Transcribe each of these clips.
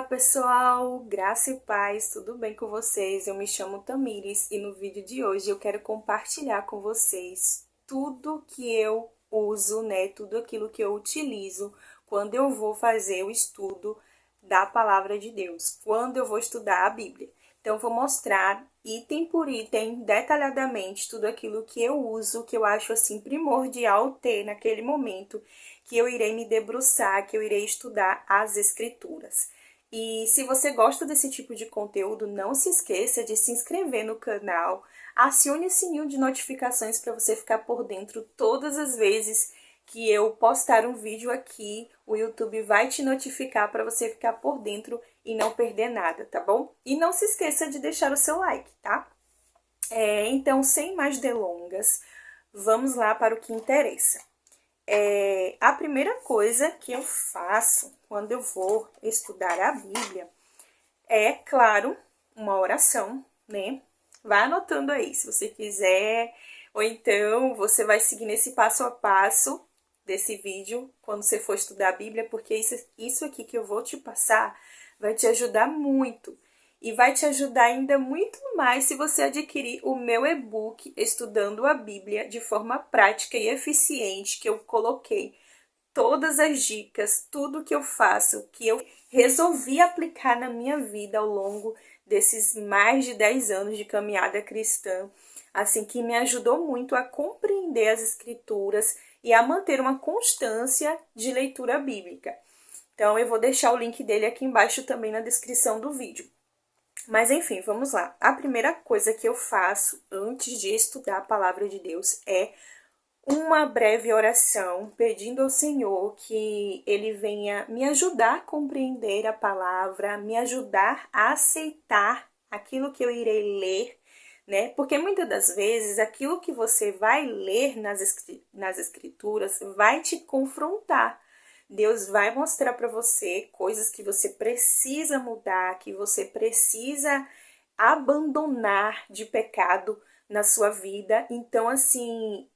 pessoal, graça e paz, tudo bem com vocês? Eu me chamo Tamires e no vídeo de hoje eu quero compartilhar com vocês tudo que eu uso, né? Tudo aquilo que eu utilizo quando eu vou fazer o estudo da Palavra de Deus, quando eu vou estudar a Bíblia. Então, eu vou mostrar item por item, detalhadamente, tudo aquilo que eu uso, que eu acho assim primordial ter naquele momento que eu irei me debruçar, que eu irei estudar as Escrituras. E se você gosta desse tipo de conteúdo, não se esqueça de se inscrever no canal, acione o sininho de notificações para você ficar por dentro todas as vezes que eu postar um vídeo aqui, o YouTube vai te notificar para você ficar por dentro e não perder nada, tá bom? E não se esqueça de deixar o seu like, tá? Então, sem mais delongas, vamos lá para o que interessa. A primeira coisa que eu faço quando eu vou estudar a Bíblia é, claro, uma oração, né? Vai anotando aí, se você quiser, ou então você vai seguir nesse passo a passo desse vídeo quando você for estudar a Bíblia, porque isso aqui que eu vou te passar vai te ajudar muito. E vai te ajudar ainda muito mais se você adquirir o meu e-book Estudando a Bíblia de forma prática e eficiente, que eu coloquei todas as dicas, tudo que eu faço, que eu resolvi aplicar na minha vida ao longo desses mais de 10 anos de caminhada cristã, assim que me ajudou muito a compreender as Escrituras e a manter uma constância de leitura bíblica. Então eu vou deixar o link dele aqui embaixo também na descrição do vídeo. Mas enfim, vamos lá. A primeira coisa que eu faço antes de estudar a palavra de Deus é uma breve oração pedindo ao Senhor que Ele venha me ajudar a compreender a palavra, me ajudar a aceitar aquilo que eu irei ler, né? Porque muitas das vezes aquilo que você vai ler nas Escrituras vai te confrontar. Deus vai mostrar para você coisas que você precisa mudar, que você precisa abandonar de pecado na sua vida. Então, assim,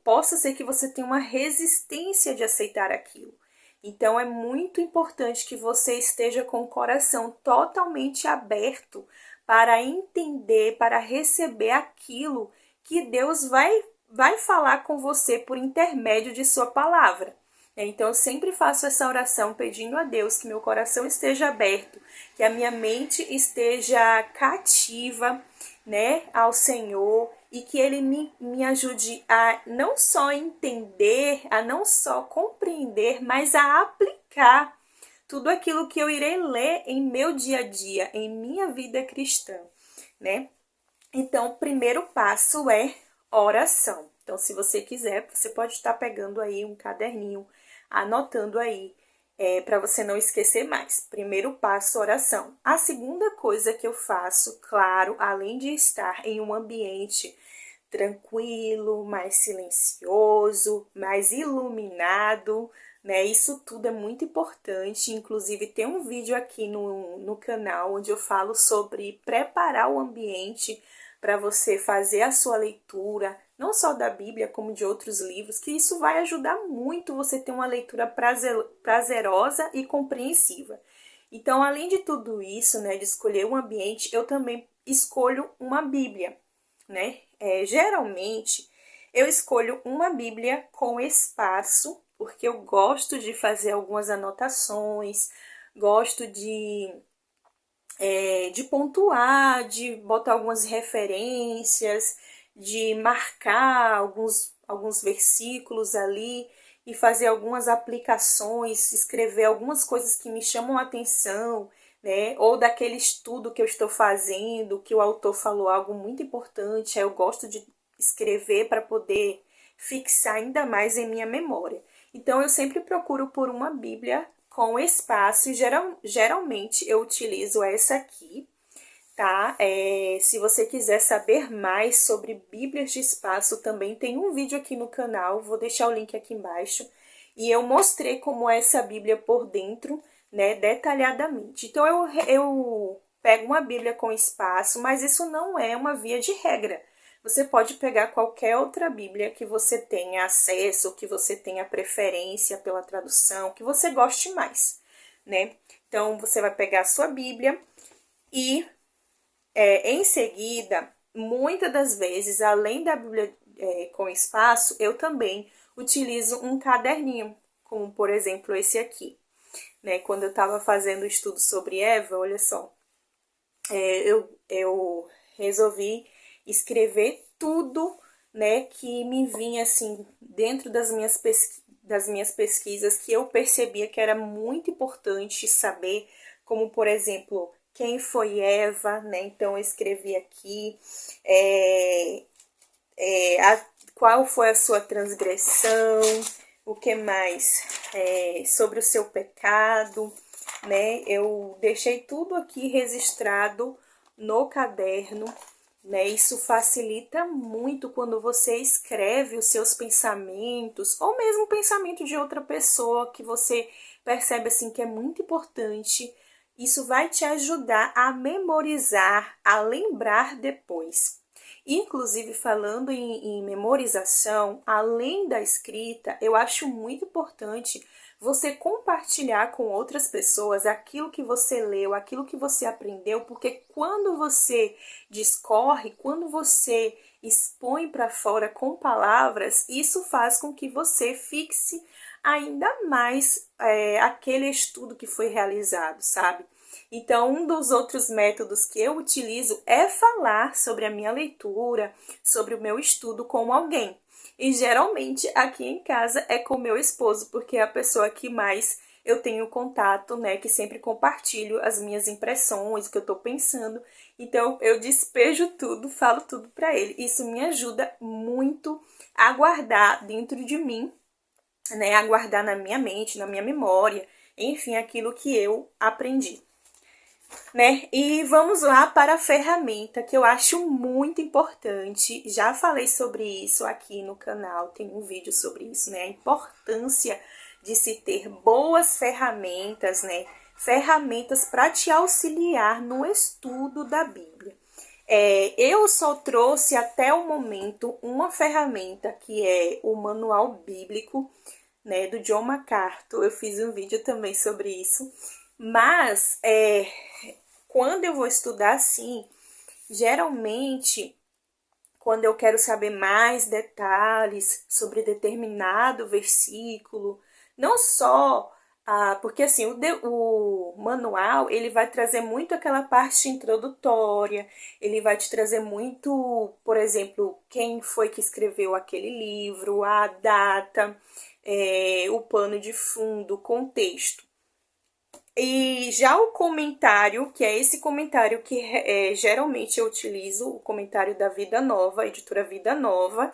possa ser que você tenha uma resistência de aceitar aquilo. Então, é muito importante que você esteja com o coração totalmente aberto para entender, para receber aquilo que Deus vai falar com você por intermédio de sua palavra. Então, eu sempre faço essa oração pedindo a Deus que meu coração esteja aberto, que a minha mente esteja cativa, né, ao Senhor, e que Ele me ajude a não só entender, a não só compreender, mas a aplicar tudo aquilo que eu irei ler em meu dia a dia, em minha vida cristã, né? Então, o primeiro passo é oração. Então, se você quiser, você pode estar pegando aí um caderninho, anotando aí, para você não esquecer mais. Primeiro passo, oração. A segunda coisa que eu faço, claro, além de estar em um ambiente tranquilo, mais silencioso, mais iluminado, né? Isso tudo é muito importante. Inclusive, tem um vídeo aqui no canal onde eu falo sobre preparar o ambiente para você fazer a sua leitura, não só da Bíblia, como de outros livros, que isso vai ajudar muito você ter uma leitura prazerosa e compreensiva. Então, além de tudo isso, né, de escolher um ambiente, eu também escolho uma Bíblia, né? Geralmente, eu escolho uma Bíblia com espaço, porque eu gosto de fazer algumas anotações, gosto de pontuar, de botar algumas referências, de marcar alguns versículos ali e fazer algumas aplicações, escrever algumas coisas que me chamam a atenção, né? Ou daquele estudo que eu estou fazendo, que o autor falou algo muito importante, aí eu gosto de escrever para poder fixar ainda mais em minha memória. Então, eu sempre procuro por uma Bíblia com espaço e geralmente eu utilizo essa aqui, tá? Se você quiser saber mais sobre Bíblias de espaço, também tem um vídeo aqui no canal, vou deixar o link aqui embaixo, e eu mostrei como é essa Bíblia por dentro, né, detalhadamente. Então, eu pego uma Bíblia com espaço, mas isso não é uma via de regra. Você pode pegar qualquer outra Bíblia que você tenha acesso, que você tenha preferência pela tradução, que você goste mais, né? Então, você vai pegar a sua Bíblia e, em seguida, muitas das vezes, além da Bíblia com espaço, eu também utilizo um caderninho, como, por exemplo, esse aqui. Né? Quando eu estava fazendo o estudo sobre Eva, olha só, eu resolvi escrever tudo, né, que me vinha assim dentro das minhas pesquisas, que eu percebia que era muito importante saber, como por exemplo, quem foi Eva, né? Então eu escrevi aqui qual foi a sua transgressão, o que mais, sobre o seu pecado, né? Eu deixei tudo aqui registrado no caderno, né? Isso facilita muito quando você escreve os seus pensamentos, ou mesmo o pensamento de outra pessoa que você percebe assim que é muito importante. Isso vai te ajudar a memorizar, a lembrar depois. Inclusive, falando em memorização, além da escrita, eu acho muito importante você compartilhar com outras pessoas aquilo que você leu, aquilo que você aprendeu, porque quando você discorre, quando você expõe para fora com palavras, isso faz com que você fixe ainda mais aquele estudo que foi realizado, sabe? Então, um dos outros métodos que eu utilizo é falar sobre a minha leitura, sobre o meu estudo com alguém. E geralmente aqui em casa é com meu esposo, porque é a pessoa que mais eu tenho contato, né? Que sempre compartilho as minhas impressões, o que eu tô pensando. Então eu despejo tudo, falo tudo para ele. Isso me ajuda muito a guardar dentro de mim, né? A guardar na minha mente, na minha memória, enfim, aquilo que eu aprendi. Né? E vamos lá para a ferramenta que eu acho muito importante. Já falei sobre isso aqui no canal, tem um vídeo sobre isso, né? A importância de se ter boas ferramentas, né? Ferramentas para te auxiliar no estudo da Bíblia. Eu só trouxe até o momento uma ferramenta que é o Manual Bíblico, né, do John MacArthur. Eu fiz um vídeo também sobre isso. Mas, quando eu vou estudar assim, geralmente, quando eu quero saber mais detalhes sobre determinado versículo, não só, porque assim, o manual, ele vai trazer muito aquela parte introdutória, ele vai te trazer muito, por exemplo, quem foi que escreveu aquele livro, a data, o pano de fundo, o contexto. E já o comentário, que é esse comentário que geralmente eu utilizo, o comentário da Vida Nova, editora Vida Nova,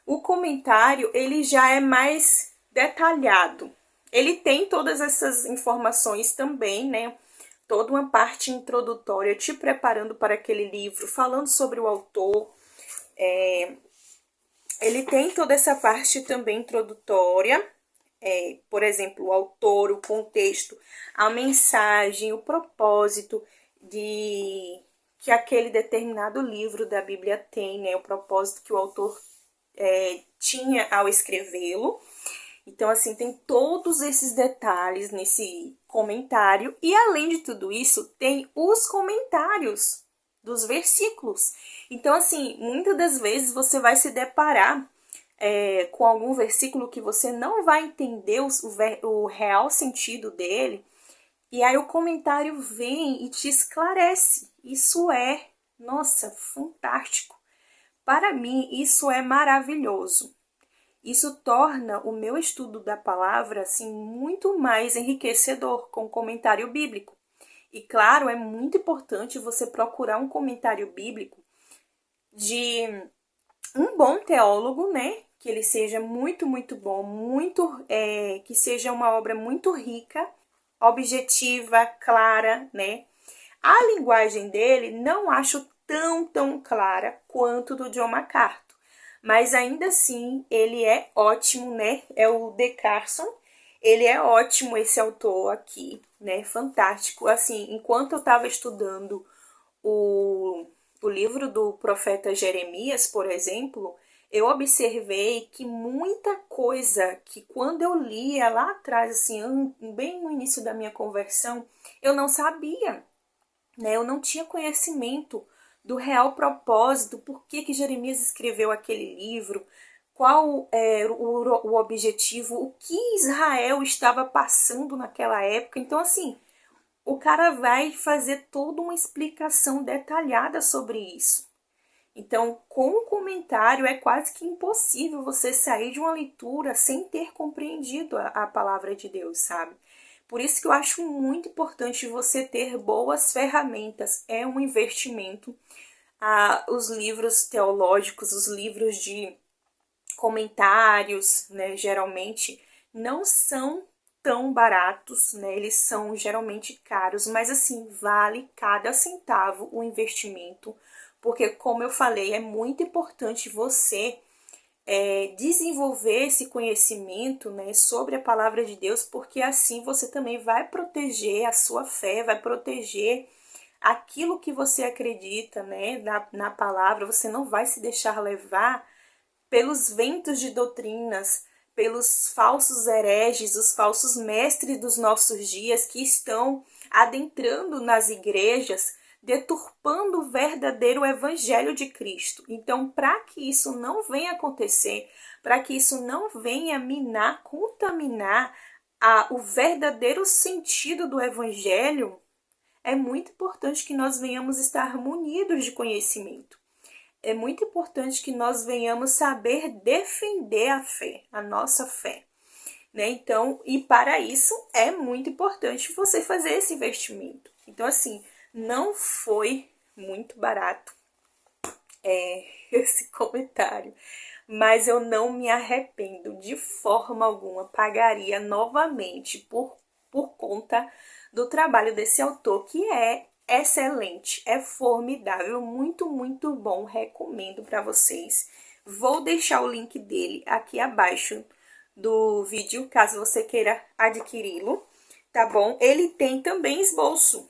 o comentário ele já é mais detalhado. Ele tem todas essas informações também, né? Toda uma parte introdutória te preparando para aquele livro, falando sobre o autor. Ele tem toda essa parte também introdutória. Por exemplo, o autor, o contexto, a mensagem, o propósito de que aquele determinado livro da Bíblia tem, né? O propósito que o autor tinha ao escrevê-lo. Então, assim, tem todos esses detalhes nesse comentário. E, além de tudo isso, tem os comentários dos versículos. Então, assim, muitas das vezes você vai se deparar com algum versículo que você não vai entender o real sentido dele, e aí o comentário vem e te esclarece. Isso é, nossa, fantástico. Para mim, isso é maravilhoso. Isso torna o meu estudo da palavra assim muito mais enriquecedor com o comentário bíblico. E claro, é muito importante você procurar um comentário bíblico de um bom teólogo, né? Que ele seja muito, muito bom, que seja uma obra muito rica, objetiva, clara, né? A linguagem dele não acho tão clara quanto do John MacArthur, mas ainda assim ele é ótimo, né? É o D. Carson, ele é ótimo esse autor aqui, né? Fantástico. Assim, enquanto eu estava estudando o livro do profeta Jeremias, por exemplo, eu observei que muita coisa que quando eu lia lá atrás, assim, bem no início da minha conversão, eu não sabia, né? Eu não tinha conhecimento do real propósito, por que Jeremias escreveu aquele livro, qual era o objetivo, o que Israel estava passando naquela época. Então, assim, o cara vai fazer toda uma explicação detalhada sobre isso. Então, com o comentário, é quase que impossível você sair de uma leitura sem ter compreendido a palavra de Deus, sabe? Por isso que eu acho muito importante você ter boas ferramentas. É um investimento. Os livros teológicos, os livros de comentários, né, geralmente não são tão baratos, né? Eles são geralmente caros, mas assim, vale cada centavo o investimento, porque como eu falei, é muito importante você desenvolver esse conhecimento, né, sobre a palavra de Deus, porque assim você também vai proteger a sua fé, vai proteger aquilo que você acredita, né, na palavra. Você não vai se deixar levar pelos ventos de doutrinas, pelos falsos hereges, os falsos mestres dos nossos dias que estão adentrando nas igrejas, deturpando o verdadeiro evangelho de Cristo. Então, para que isso não venha acontecer, para que isso não venha minar, contaminar o verdadeiro sentido do evangelho, é muito importante que nós venhamos estar munidos de conhecimento. É muito importante que nós venhamos saber defender a fé, a nossa fé, né? Então, e para isso é muito importante você fazer esse investimento. Então, assim, não foi muito barato esse comentário, mas eu não me arrependo de forma alguma. Pagaria novamente por conta do trabalho desse autor, que é excelente, é formidável, muito, muito bom. Recomendo para vocês. Vou deixar o link dele aqui abaixo do vídeo, caso você queira adquiri-lo, tá bom? Ele tem também esboço,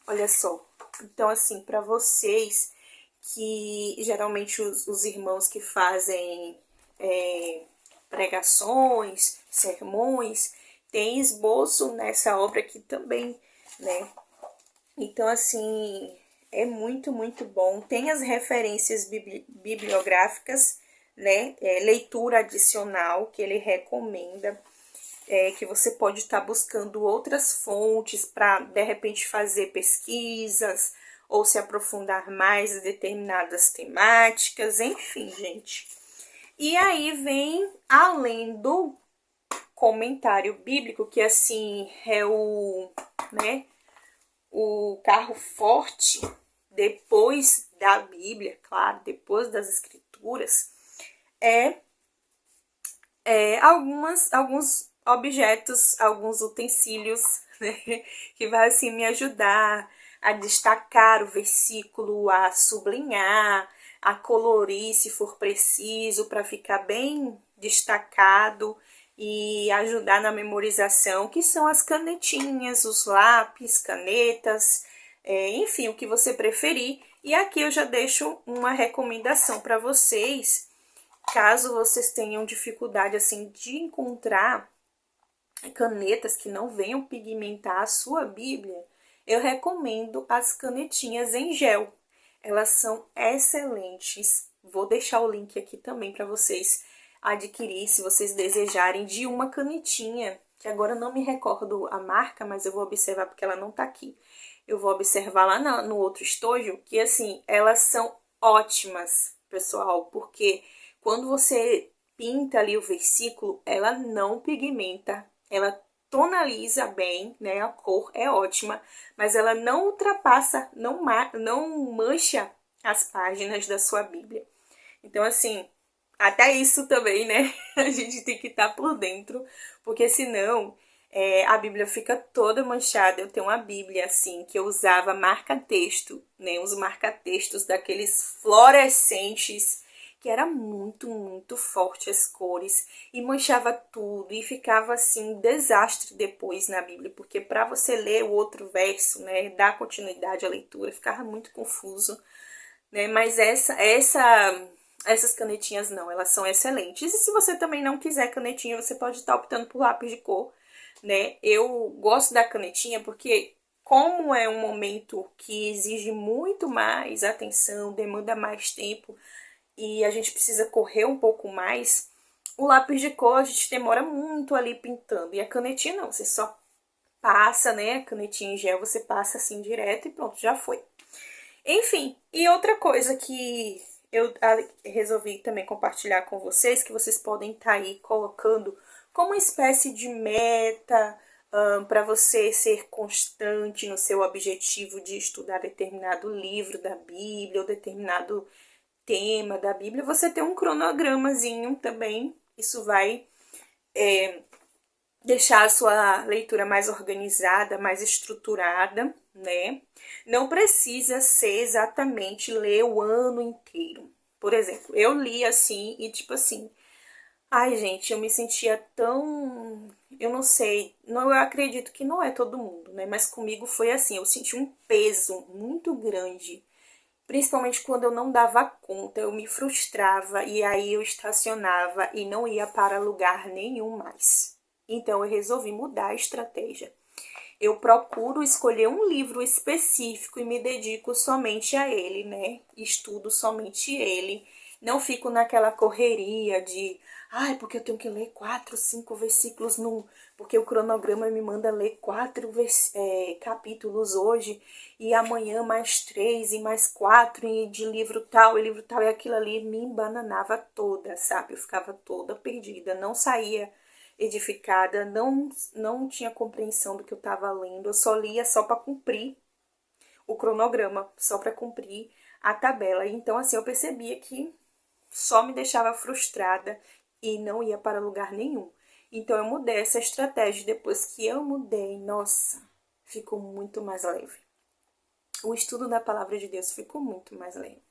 olha só. Então, assim, para vocês que geralmente os irmãos que fazem pregações, sermões, tem esboço nessa obra aqui também, né? Então, assim, é muito, muito bom. Tem as referências bibliográficas, né? Leitura adicional que ele recomenda, que você pode estar buscando outras fontes para, de repente, fazer pesquisas ou se aprofundar mais em determinadas temáticas, enfim, gente. E aí vem, além do comentário bíblico, que assim é o carro forte depois da Bíblia, claro, depois das Escrituras, alguns objetos, alguns utensílios, né, que vai assim me ajudar a destacar o versículo, a sublinhar, a colorir se for preciso, para ficar bem destacado e ajudar na memorização, que são as canetinhas, os lápis, canetas, enfim, o que você preferir. E aqui eu já deixo uma recomendação para vocês, caso vocês tenham dificuldade assim de encontrar canetas que não venham pigmentar a sua Bíblia, eu recomendo as canetinhas em gel. Elas são excelentes. Vou deixar o link aqui também para vocês adquirir, se vocês desejarem, de uma canetinha, que agora eu não me recordo a marca, mas eu vou observar porque ela não tá aqui. Eu vou observar lá no outro estojo, que assim, elas são ótimas, pessoal, porque quando você pinta ali o versículo, ela não pigmenta, ela tonaliza bem, né? A cor é ótima, mas ela não ultrapassa, não mancha as páginas da sua Bíblia. Então, assim, até isso também, né? A gente tem que estar por dentro, porque senão a Bíblia fica toda manchada. Eu tenho uma Bíblia, assim, que eu usava marca-texto, né? Os marca-textos daqueles fluorescentes, que era muito, muito forte as cores, e manchava tudo, e ficava assim um desastre depois na Bíblia, porque para você ler o outro verso, né, dar continuidade à leitura, ficava muito confuso, né? Mas essas canetinhas não, elas são excelentes. E se você também não quiser canetinha, você pode estar optando por lápis de cor, né? Eu gosto da canetinha porque como é um momento que exige muito mais atenção, demanda mais tempo e a gente precisa correr um pouco mais, o lápis de cor a gente demora muito ali pintando. E a canetinha não, você só passa, né? A canetinha em gel você passa assim direto e pronto, já foi. Enfim, e outra coisa que eu resolvi também compartilhar com vocês, que vocês podem estar aí colocando como uma espécie de meta para você ser constante no seu objetivo de estudar determinado livro da Bíblia ou determinado tema da Bíblia, você ter um cronogramazinho também. Isso vai deixar a sua leitura mais organizada, mais estruturada, né? Não precisa ser exatamente ler o ano inteiro. Por exemplo, eu li assim e tipo assim, ai gente, eu me sentia tão, eu não sei, não, eu acredito que não é todo mundo, né? Mas comigo foi assim, eu senti um peso muito grande, principalmente quando eu não dava conta, eu me frustrava e aí eu estacionava e não ia para lugar nenhum mais. Então eu resolvi mudar a estratégia. Eu procuro escolher um livro específico e me dedico somente a ele, né? Estudo somente ele. Não fico naquela correria de, ai, porque eu tenho que ler 4, 5 versículos porque o cronograma me manda ler 4 capítulos hoje e amanhã mais 3 e mais 4 e de livro tal e aquilo ali me embananava toda, sabe? Eu ficava toda perdida, não saía edificada, não tinha compreensão do que eu estava lendo, eu só lia só para cumprir o cronograma, só para cumprir a tabela. Então, assim, eu percebia que só me deixava frustrada e não ia para lugar nenhum. Então, eu mudei essa estratégia. Depois que eu mudei, nossa, ficou muito mais leve. O estudo da palavra de Deus ficou muito mais leve.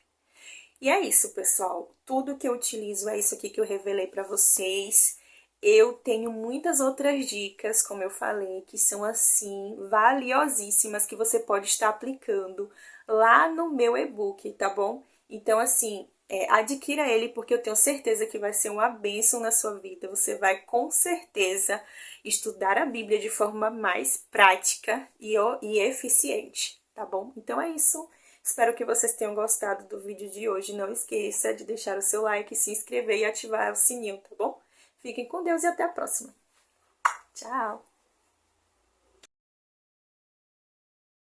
E é isso, pessoal. Tudo que eu utilizo é isso aqui que eu revelei para vocês. Eu tenho muitas outras dicas, como eu falei, que são assim valiosíssimas que você pode estar aplicando lá no meu e-book, tá bom? Então, assim, adquira ele porque eu tenho certeza que vai ser uma bênção na sua vida. Você vai com certeza estudar a Bíblia de forma mais prática e eficiente, tá bom? Então é isso. Espero que vocês tenham gostado do vídeo de hoje. Não esqueça de deixar o seu like, se inscrever e ativar o sininho, tá bom? Fiquem com Deus e até a próxima. Tchau!